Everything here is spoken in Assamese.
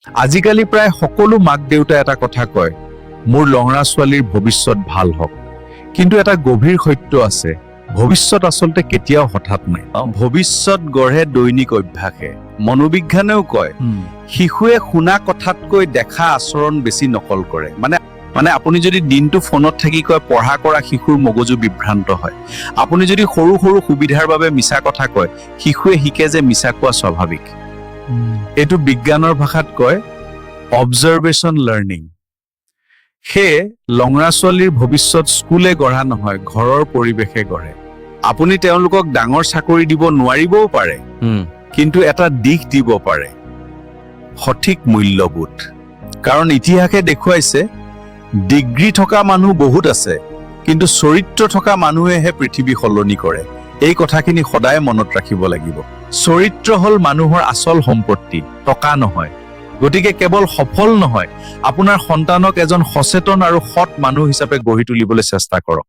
আজিকালি প্ৰায় সকলো মাক দেউতাই এটা কথা কয়, মোৰ লঙৰা ছোৱালীৰ ভৱিষ্যত ভাল হওক। কিন্তু এটা গভীৰ সত্য আছে, ভৱিষ্যত আচলতে কেতিয়াও হঠাৎ নাই। ভৱিষ্যত গঢ়ে দৈনিক অভ্যাসে। মনোবিজ্ঞানেও কয় শিশুৱে শুনা কথাতকৈ দেখা আচৰণ বেছি নকল কৰে। মানে আপুনি যদি দিনটো ফোনত থাকি কয় পঢ়া কৰা, শিশুৰ মগজু বিভ্ৰান্ত হয়। আপুনি যদি সৰু সৰু সুবিধাৰ বাবে মিছা কথা কয়, শিশুৱে শিকে যে মিছা কোৱা স্বাভাৱিক। এইটো বিজ্ঞানৰ ভাষাত কয় অবজাৰভেশ্যন লাৰ্ণিং। সেয়ে লঙৰা ছোৱালীৰ ভৱিষ্যত স্কুলে গঢ়া নহয়, ঘৰৰ পৰিৱেশে গঢ়ে। আপুনি তেওঁলোকক ডাঙৰ চাকৰি দিব নোৱাৰিবও পাৰে, কিন্তু এটা দিশ দিব পাৰে, সঠিক মূল্যবোধ। কাৰণ ইতিহাসে দেখুৱাইছে ডিগ্ৰী থকা মানুহ বহুত আছে, কিন্তু চৰিত্ৰ থকা মানুহেহে পৃথিৱী সলনি কৰে। এই কথাখিনি সদায় মনত ৰাখিব লাগিব। চৰিত্ৰ হ'ল মানুহৰ আচল সম্পত্তি, টকা নহয়। গতিকে কেৱল সফল নহয়, আপোনাৰ সন্তানক এজন সচেতন আৰু সৎ মানুহ হিচাপে গঢ়ি তুলিবলৈ চেষ্টা কৰক।